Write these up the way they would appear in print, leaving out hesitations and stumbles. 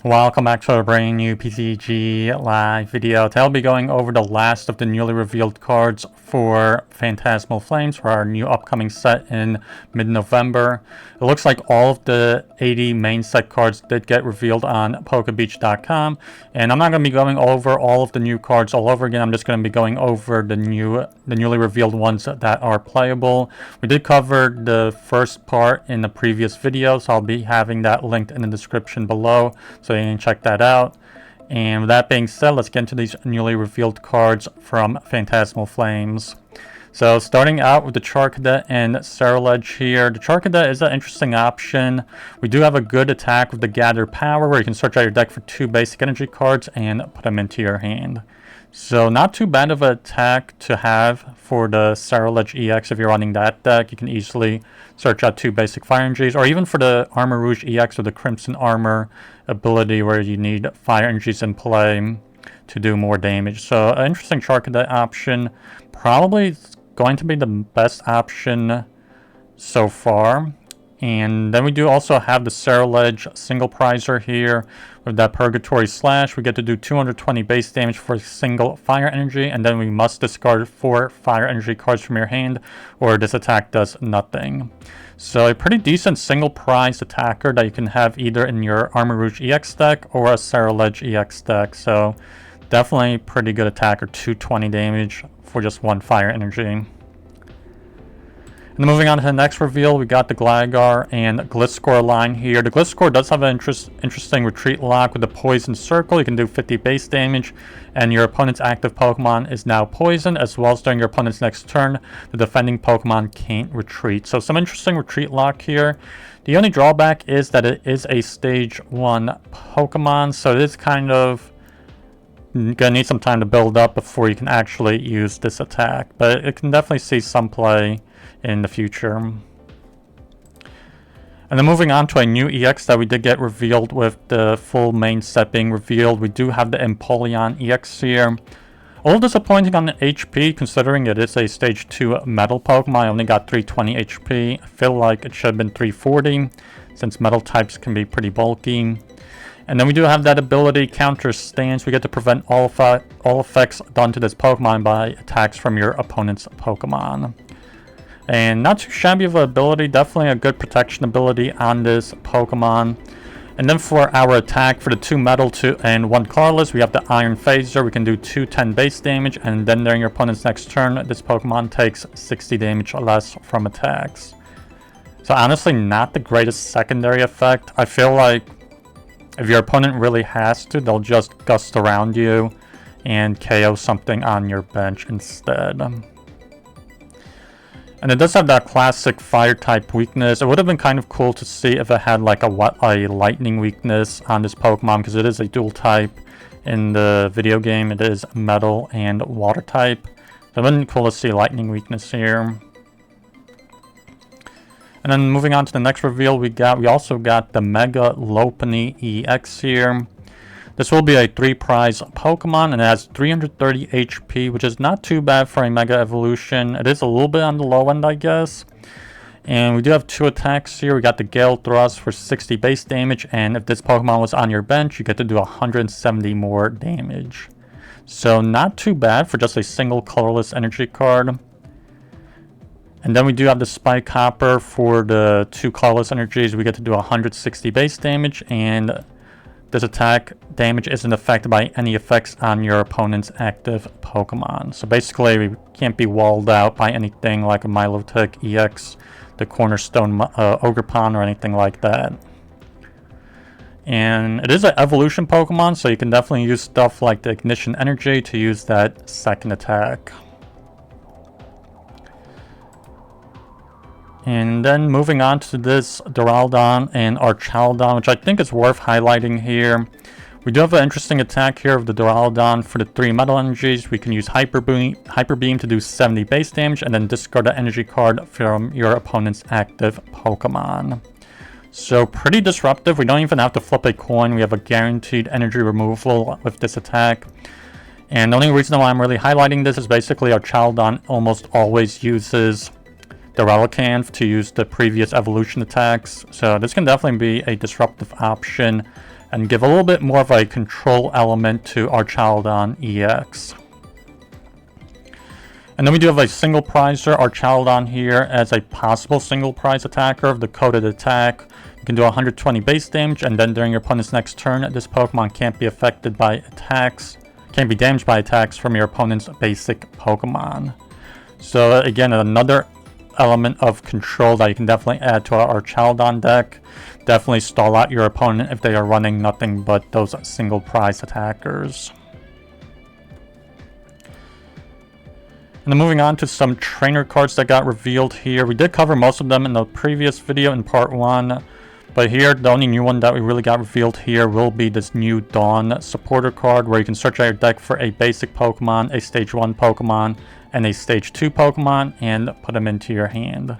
Welcome back to a brand new PTCG live video. Today I'll be going over the last of the newly revealed cards for Phantasmal Flames for our new upcoming set in mid-November. It looks like all of the 80 main set cards did get revealed on pokebeach.com, and I'm not going to be going over all of the new cards all over again. I'm just going to be going over the newly revealed ones that are playable. We did cover the first part in the previous video, so I'll be having that linked in the description below, so you can check that out. And with that being said, let's get into these newly revealed cards from Phantasmal Flames. So starting out with the Charcadet and Ceruledge here. The Charcadet is an interesting option. We do have a good attack with the Gather Power, where you can search out your deck for 2 basic energy cards and put them into your hand. So not too bad of an attack to have for the Ceruledge EX if you're running that deck. You can easily search out 2 basic fire energies, or even for the Armor Rouge EX or the Crimson Armor ability where you need fire energies in play to do more damage. So an interesting Charcadet option, probably going to be the best option so far. And then we do also have the Ceruledge single prizer here with that Purgatory Slash. We get to do 220 base damage for a single fire energy, and then we must discard 4 fire energy cards from your hand, or this attack does nothing. So a pretty decent single prize attacker that you can have either in your Armor Rouge EX deck or a Ceruledge EX deck. So definitely pretty good attacker, 220 damage for just 1 fire energy. And then moving on to the next reveal, we got the Gligar and Gliscor line here. The Gliscor does have an interesting retreat lock with the Poison Circle. You can do 50 base damage, and your opponent's active Pokemon is now poisoned, as well as during your opponent's next turn, the defending Pokemon can't retreat. So some interesting retreat lock here. The only drawback is that it is a Stage 1 Pokemon, so it is kind of gonna need some time to build up before you can actually use this attack. But it can definitely see some play in the future. And then moving on to a new EX that we did get revealed with the full main set being revealed. We do have the Empoleon EX here. A little disappointing on the HP, considering it is a Stage 2 Metal Pokemon. I only got 320 HP. I feel like it should have been 340, since Metal types can be pretty bulky. And then we do have that ability, Counter Stance. We get to prevent all effects done to this Pokemon by attacks from your opponent's Pokemon. And not too shabby of an ability, definitely a good protection ability on this Pokemon. And then for our attack, for the 2 Metal and 1 Colorless, we have the Iron Phaser. We can do 210 base damage, and then during your opponent's next turn, this Pokemon takes 60 damage or less from attacks. So honestly, not the greatest secondary effect. I feel like if your opponent really has to, they'll just gust around you and KO something on your bench instead. And it does have that classic fire type weakness. It would have been kind of cool to see if it had like a lightning weakness on this Pokemon, because it is a dual type in the video game. It is metal and water type. So it would have been cool to see lightning weakness here. And then moving on to the next reveal, we also got the Mega Lopunny EX here. This will be a 3 prize Pokemon, and it has 330 HP, which is not too bad for a Mega Evolution. It is a little bit on the low end, I guess. And we do have 2 attacks here. We got the Gale Thrust for 60 base damage, and if this Pokemon was on your bench, you get to do 170 more damage. So not too bad for just a single colorless energy card. And then we do have the Spike Hopper for the 2 colorless energies. We get to do 160 base damage, and this attack damage isn't affected by any effects on your opponent's active Pokemon. So basically, we can't be walled out by anything like a Milotic EX, the Cornerstone Ogerpon, or anything like that. And it is an evolution Pokemon, so you can definitely use stuff like the Ignition Energy to use that second attack. And then moving on to this Duraludon and Archaludon, which I think is worth highlighting here. We do have an interesting attack here of the Duraludon. For the 3 metal energies, we can use Hyper Beam to do 70 base damage, and then discard an energy card from your opponent's active Pokemon. So pretty disruptive. We don't even have to flip a coin. We have a guaranteed energy removal with this attack. And the only reason why I'm really highlighting this is basically Archaludon almost always uses the Relicanth to use the previous evolution attacks. So this can definitely be a disruptive option and give a little bit more of a control element to Archaludon EX. And then we do have a single prizer Archaludon here as a possible single prize attacker of the coded attack. You can do 120 base damage, and then during your opponent's next turn, this Pokemon can't be affected by attacks, can't be damaged by attacks from your opponent's basic Pokemon. So again, another element of control that you can definitely add to our Archaludon deck. Definitely stall out your opponent if they are running nothing but those single prize attackers. And then moving on to some trainer cards that got revealed here. We did cover most of them in the previous video in part 1. But here, the only new one that we really got revealed here will be this new Dawn supporter card, where you can search out your deck for a basic Pokemon, a Stage 1 Pokemon, and a Stage 2 Pokemon, and put them into your hand.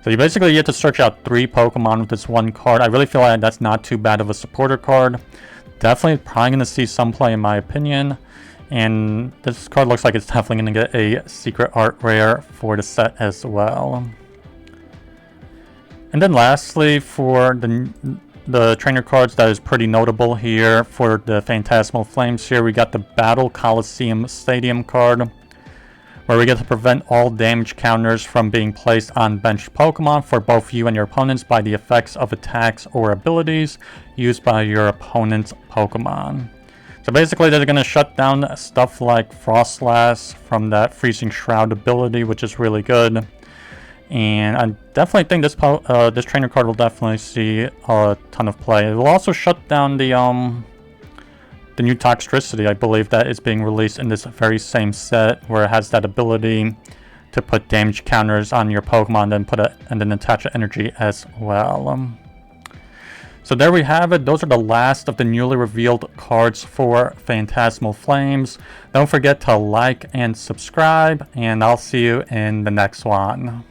So you basically get to search out 3 Pokemon with this one card. I really feel like that's not too bad of a supporter card. Definitely probably going to see some play in my opinion. And this card looks like it's definitely going to get a secret art rare for the set as well. And then lastly, for the trainer cards that is pretty notable here for the Phantasmal Flames here, we got the Battle Coliseum Stadium card, where we get to prevent all damage counters from being placed on benched Pokemon for both you and your opponents by the effects of attacks or abilities used by your opponent's Pokemon. So basically they're going to shut down stuff like Frostlass from that Freezing Shroud ability, which is really good. And I definitely think this trainer card will definitely see a ton of play. It will also shut down the new Toxtricity, I believe, that is being released in this very same set, where it has that ability to put damage counters on your Pokemon, and then attach an energy as well. So there we have it. Those are the last of the newly revealed cards for Phantasmal Flames. Don't forget to like and subscribe, and I'll see you in the next one.